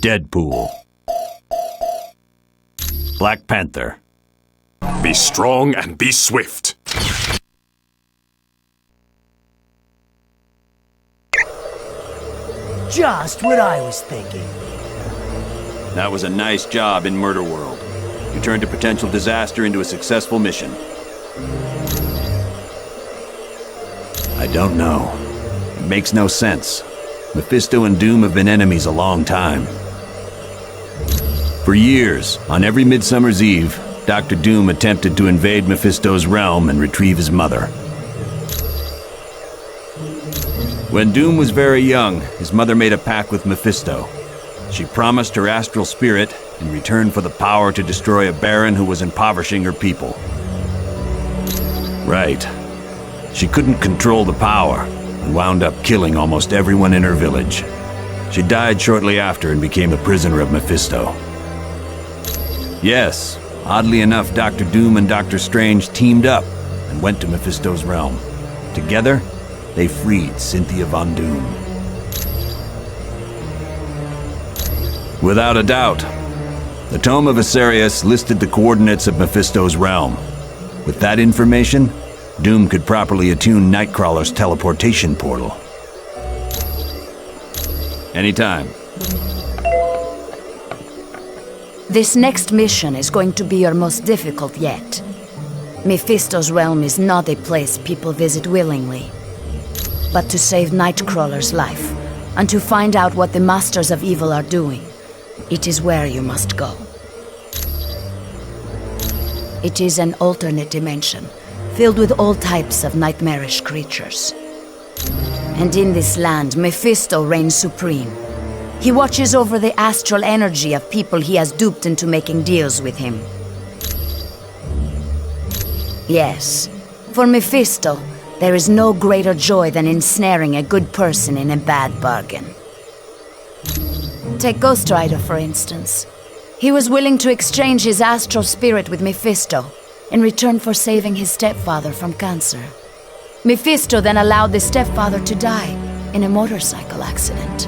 Deadpool. Black Panther. Be strong and be swift. Just what I was thinking. That was a nice job in Murder World. You turned a potential disaster into a successful mission. I don't know. It makes no sense. Mephisto and Doom have been enemies a long time. For years, on every Midsummer's Eve, Dr. Doom attempted to invade Mephisto's realm and retrieve his mother. When Doom was very young, his mother made a pact with Mephisto. She promised her astral spirit in return for the power to destroy a baron who was impoverishing her people. Right. She couldn't control the power and wound up killing almost everyone in her village. She died shortly after and became a prisoner of Mephisto. Yes, oddly enough, Dr. Doom and Dr. Strange teamed up and went to Mephisto's realm. Together, they freed Cynthia Von Doom. Without a doubt, the Tome of Asarius listed the coordinates of Mephisto's realm. With that information, Doom could properly attune Nightcrawler's teleportation portal. Anytime. This next mission is going to be your most difficult yet. Mephisto's realm is not a place people visit willingly. But to save Nightcrawler's life, and to find out what the Masters of Evil are doing, it is where you must go. It is an alternate dimension, filled with all types of nightmarish creatures. And in this land, Mephisto reigns supreme. He watches over the astral energy of people he has duped into making deals with him. Yes, for Mephisto, there is no greater joy than ensnaring a good person in a bad bargain. Take Ghost Rider, for instance. He was willing to exchange his astral spirit with Mephisto in return for saving his stepfather from cancer. Mephisto then allowed the stepfather to die in a motorcycle accident.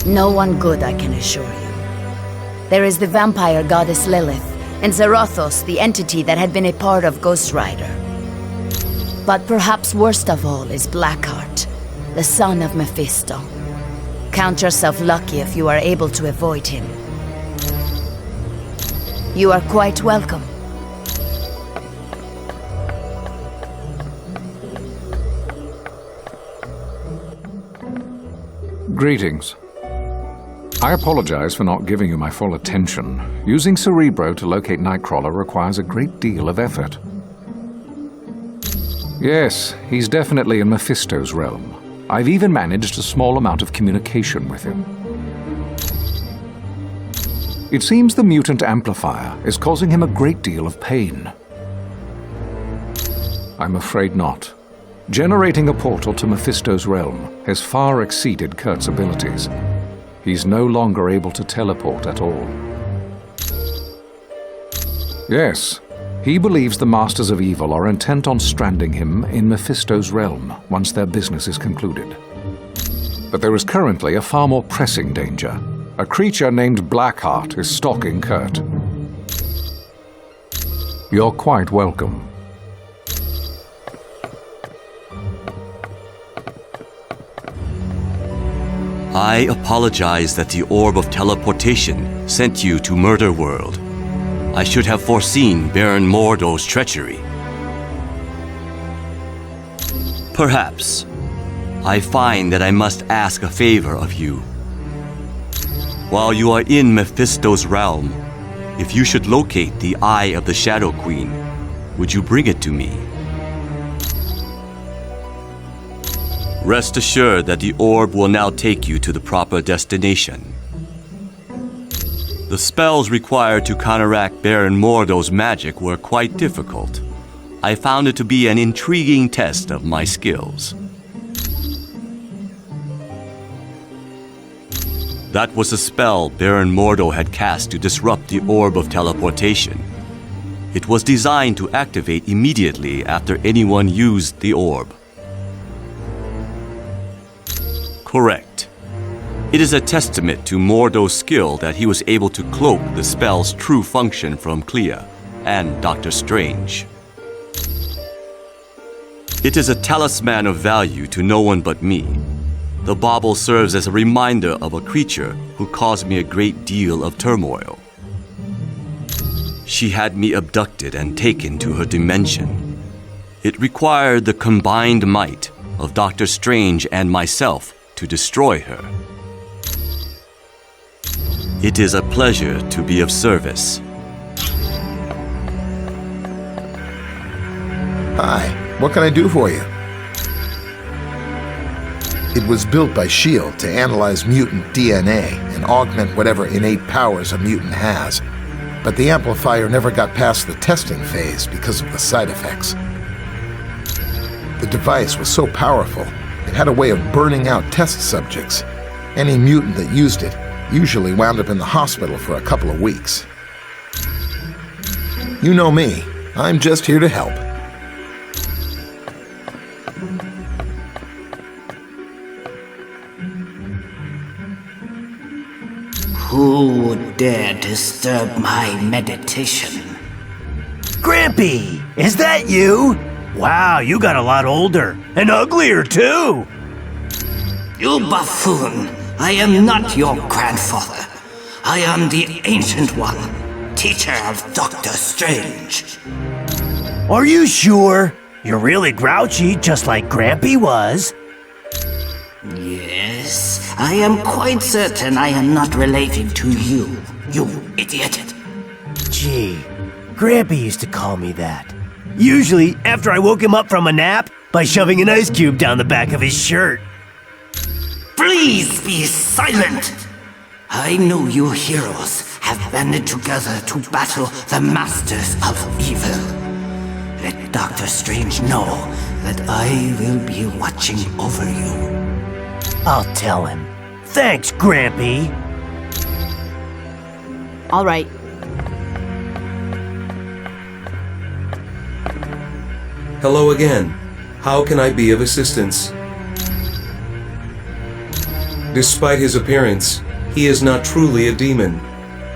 No one good, I can assure you. There is the vampire goddess Lilith, and Zarathos, the entity that had been a part of Ghost Rider. But perhaps worst of all is Blackheart, the son of Mephisto. Count yourself lucky if you are able to avoid him. You are quite welcome. Greetings. I apologize for not giving you my full attention. Using Cerebro to locate Nightcrawler requires a great deal of effort. Yes, he's definitely in Mephisto's realm. I've even managed a small amount of communication with him. It seems the mutant amplifier is causing him a great deal of pain. I'm afraid not. Generating a portal to Mephisto's realm has far exceeded Kurt's abilities. He's no longer able to teleport at all. Yes, he believes the Masters of Evil are intent on stranding him in Mephisto's realm once their business is concluded. But there is currently a far more pressing danger. A creature named Blackheart is stalking Kurt. You're quite welcome. I apologize that the Orb of Teleportation sent you to Murder World. I should have foreseen Baron Mordo's treachery. Perhaps. I find that I must ask a favor of you. While you are in Mephisto's realm, if you should locate the Eye of the Shadow Queen, would you bring it to me? Rest assured that the orb will now take you to the proper destination. The spells required to counteract Baron Mordo's magic were quite difficult. I found it to be an intriguing test of my skills. That was a spell Baron Mordo had cast to disrupt the Orb of Teleportation. It was designed to activate immediately after anyone used the orb. Correct. It is a testament to Mordo's skill that he was able to cloak the spell's true function from Clea and Doctor Strange. It is a talisman of value to no one but me. The bauble serves as a reminder of a creature who caused me a great deal of turmoil. She had me abducted and taken to her dimension. It required the combined might of Doctor Strange and myself to destroy her. It is a pleasure to be of service. Hi, what can I do for you? It was built by S.H.I.E.L.D. to analyze mutant DNA and augment whatever innate powers a mutant has. But the amplifier never got past the testing phase because of the side effects. The device was so powerful, it had a way of burning out test subjects. Any mutant that used it usually wound up in the hospital for a couple of weeks. You know me, I'm just here to help. Who would dare disturb my meditation? Grampy, is that you? Wow, you got a lot older. And uglier, too. You buffoon! I am not your grandfather. I am the Ancient One, teacher of Doctor Strange. Are you sure? You're really grouchy, just like Grampy was. Yes, I am quite certain I am not related to you, you idiot. Gee, Grampy used to call me that. Usually after I woke him up from a nap by shoving an ice cube down the back of his shirt. Please be silent! I know you heroes have banded together to battle the Masters of Evil. Let Doctor Strange know that I will be watching over you. I'll tell him. Thanks, Grampy. All right. Hello again. How can I be of assistance? Despite his appearance, he is not truly a demon.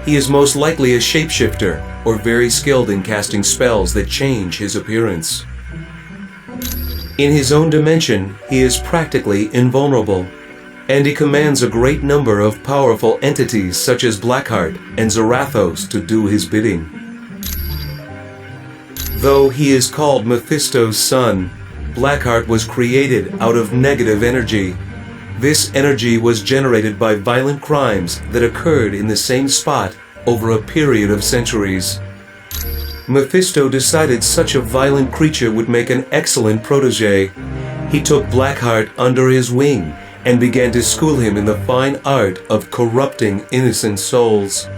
He is most likely a shapeshifter, or very skilled in casting spells that change his appearance. In his own dimension, he is practically invulnerable, and he commands a great number of powerful entities such as Blackheart and Zarathos to do his bidding. Though he is called Mephisto's son, Blackheart was created out of negative energy. This energy was generated by violent crimes that occurred in the same spot over a period of centuries. Mephisto decided such a violent creature would make an excellent protege. He took Blackheart under his wing and began to school him in the fine art of corrupting innocent souls.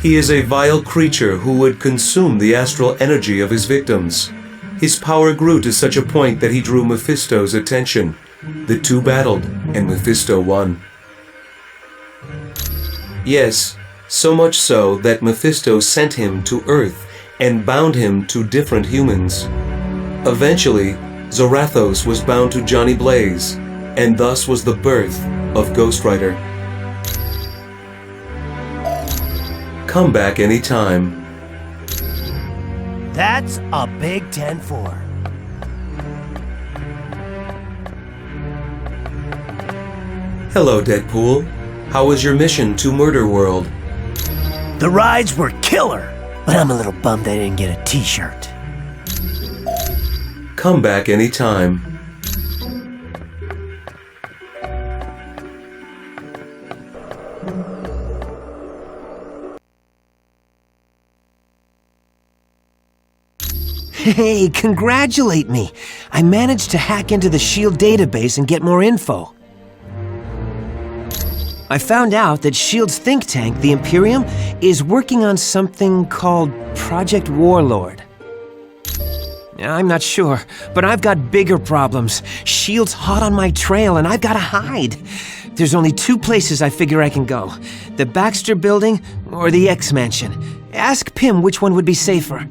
He is a vile creature who would consume the astral energy of his victims. His power grew to such a point that he drew Mephisto's attention. The two battled, and Mephisto won. Yes, so much so that Mephisto sent him to Earth and bound him to different humans. Eventually, Zarathos was bound to Johnny Blaze, and thus was the birth of Ghost Rider. Come back anytime. That's a big 10-4. Hello, Deadpool. How was your mission to Murder World? The rides were killer, but I'm a little bummed I didn't get a t-shirt. Come back anytime. Hey, congratulate me! I managed to hack into the S.H.I.E.L.D. database and get more info. I found out that S.H.I.E.L.D.'s think tank, the Imperium, is working on something called Project Warlord. I'm not sure, but I've got bigger problems. S.H.I.E.L.D's hot on my trail and I've gotta hide. There's only two places I figure I can go. The Baxter Building or the X-Mansion. Ask Pym which one would be safer.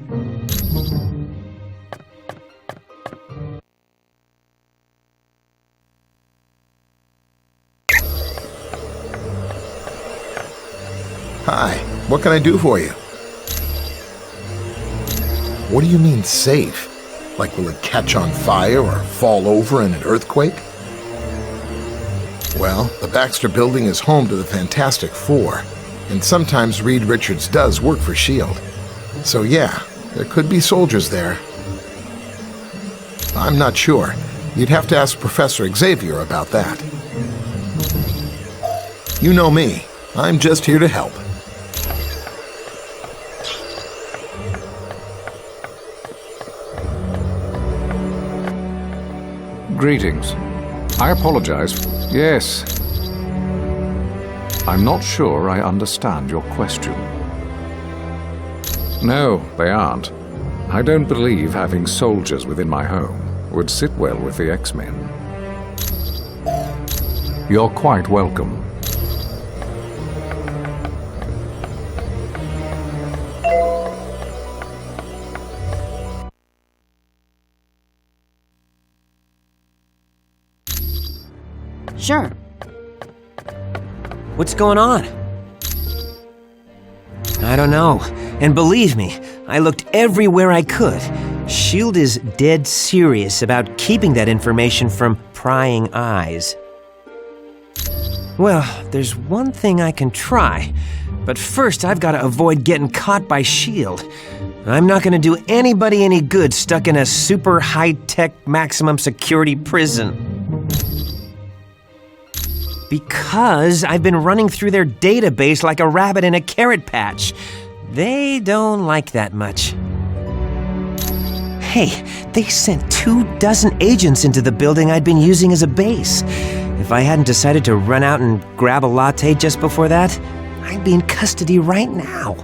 Hi, what can I do for you? What do you mean safe? Like, will it catch on fire or fall over in an earthquake? Well, the Baxter Building is home to the Fantastic Four, and sometimes Reed Richards does work for S.H.I.E.L.D. So yeah, there could be soldiers there. I'm not sure. You'd have to ask Professor Xavier about that. You know me. I'm just here to help. Greetings. I apologize. Yes. I'm not sure I understand your question. No, they aren't. I don't believe having soldiers within my home would sit well with the X-Men. You're quite welcome. Sure. What's going on? I don't know. And believe me, I looked everywhere I could. S.H.I.E.L.D. is dead serious about keeping that information from prying eyes. Well, there's one thing I can try. But first, I've got to avoid getting caught by S.H.I.E.L.D. I'm not going to do anybody any good stuck in a super high-tech maximum security prison. Because I've been running through their database like a rabbit in a carrot patch. They don't like that much. Hey, they sent 24 agents into the building I'd been using as a base. If I hadn't decided to run out and grab a latte just before that, I'd be in custody right now.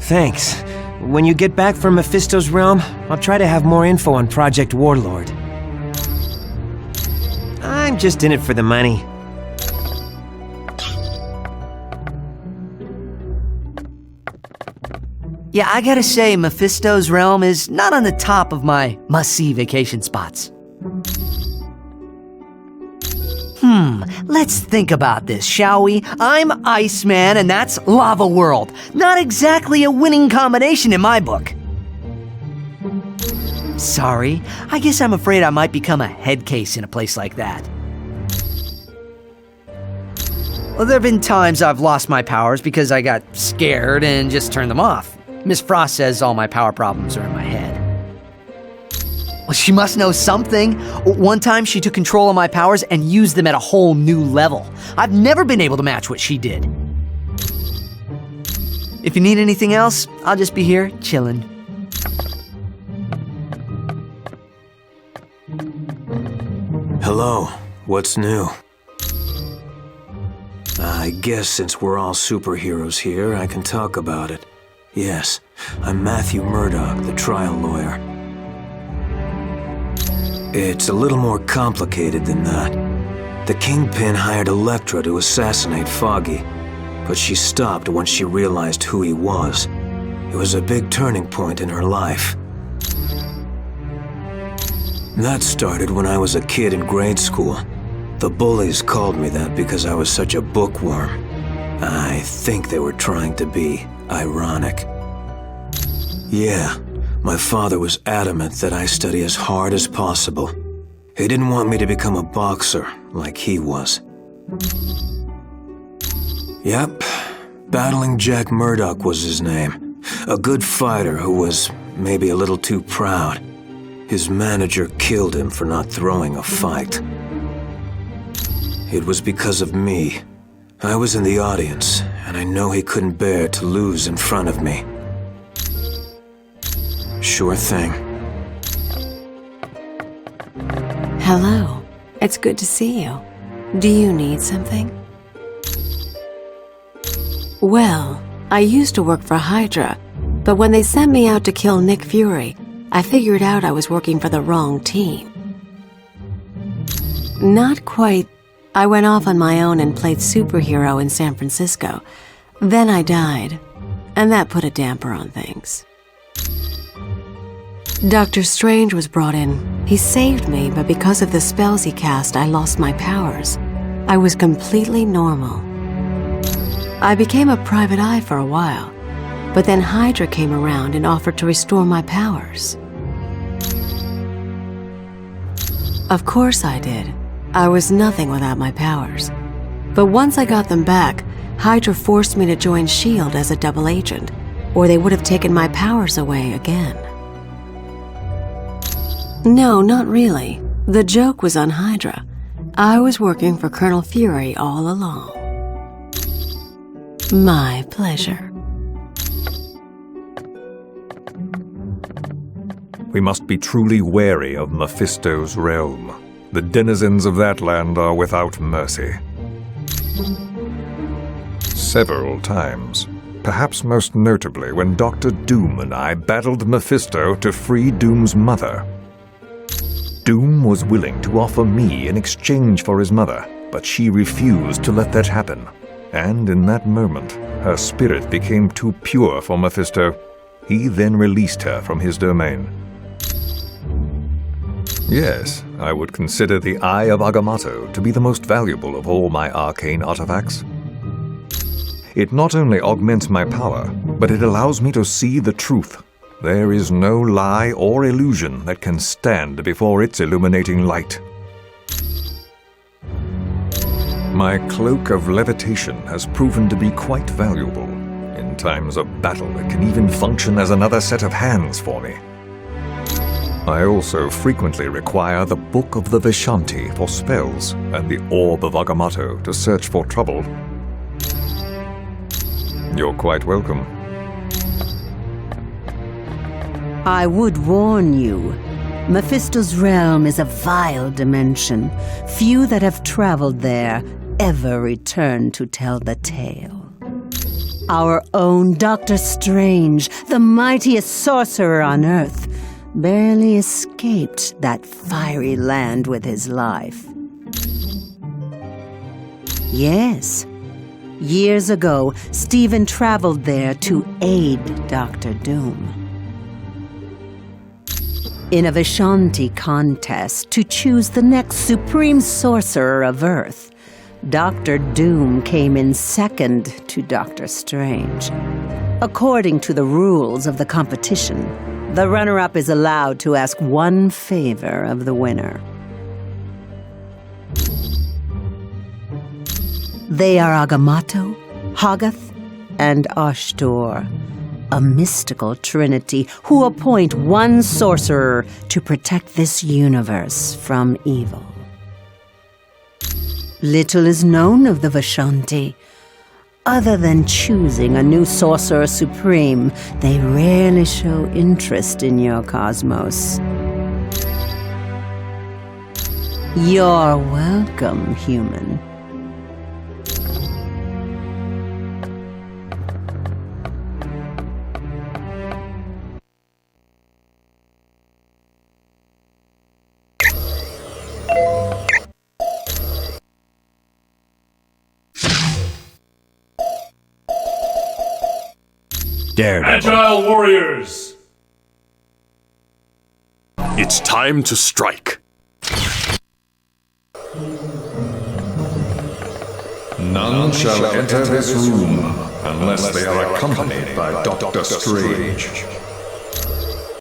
Thanks. When you get back from Mephisto's realm, I'll try to have more info on Project Warlord. I'm just in it for the money. Yeah, I gotta say, Mephisto's realm is not on the top of my must-see vacation spots. Let's think about this, shall we? I'm Iceman, and that's Lava World. Not exactly a winning combination in my book. Sorry, I guess I'm afraid I might become a head case in a place like that. Well, there have been times I've lost my powers because I got scared and just turned them off. Miss Frost says all my power problems are in my head. Well, she must know something. One time she took control of my powers and used them at a whole new level. I've never been able to match what she did. If you need anything else, I'll just be here chilling. Hello, what's new? I guess since we're all superheroes here, I can talk about it. Yes, I'm Matthew Murdoch, the trial lawyer. It's a little more complicated than that. The Kingpin hired Elektra to assassinate Foggy, but she stopped once she realized who he was. It was a big turning point in her life. That started when I was a kid in grade school. The bullies called me that because I was such a bookworm. I think they were trying to be ironic. Yeah, my father was adamant that I study as hard as possible. He didn't want me to become a boxer like he was. Yep, Battling Jack Murdoch was his name. A good fighter who was maybe a little too proud. His manager killed him for not throwing a fight. It was because of me. I was in the audience, and I know he couldn't bear to lose in front of me. Sure thing. Hello. It's good to see you. Do you need something? Well, I used to work for Hydra, but when they sent me out to kill Nick Fury, I figured out I was working for the wrong team. Not quite. I went off on my own and played superhero in San Francisco. Then I died, and that put a damper on things. Dr. Strange was brought in. He saved me, but because of the spells he cast, I lost my powers. I was completely normal. I became a private eye for a while, but then Hydra came around and offered to restore my powers. Of course I did. I was nothing without my powers. But once I got them back, Hydra forced me to join S.H.I.E.L.D. as a double agent, or they would have taken my powers away again. No, not really. The joke was on Hydra. I was working for Colonel Fury all along. My pleasure. We must be truly wary of Mephisto's realm. The denizens of that land are without mercy. Several times, perhaps most notably when Dr. Doom and I battled Mephisto to free Doom's mother. Doom was willing to offer me in exchange for his mother, but she refused to let that happen. And in that moment, her spirit became too pure for Mephisto. He then released her from his domain. Yes, I would consider the Eye of Agamotto to be the most valuable of all my arcane artifacts. It not only augments my power, but it allows me to see the truth. There is no lie or illusion that can stand before its illuminating light. My cloak of levitation has proven to be quite valuable. In times of battle, it can even function as another set of hands for me. I also frequently require the Book of the Vishanti for spells and the Orb of Agamotto to search for trouble. You're quite welcome. I would warn you, Mephisto's realm is a vile dimension. Few that have traveled there ever return to tell the tale. Our own Dr. Strange, the mightiest sorcerer on Earth, barely escaped that fiery land with his life. Yes, years ago, Stephen traveled there to aid Dr. Doom. In a Vishanti contest to choose the next supreme sorcerer of Earth, Dr. Doom came in second to Dr. Strange. According to the rules of the competition, the runner-up is allowed to ask one favor of the winner. They are Agamotto, Hoggoth, and Ashtor, a mystical trinity who appoint one sorcerer to protect this universe from evil. Little is known of the Vishanti. Other than choosing a new sorcerer supreme, they rarely show interest in your cosmos. You're welcome, human. Daredevil. Agile warriors! It's time to strike. None shall enter this room unless they are accompanied by Dr. Strange.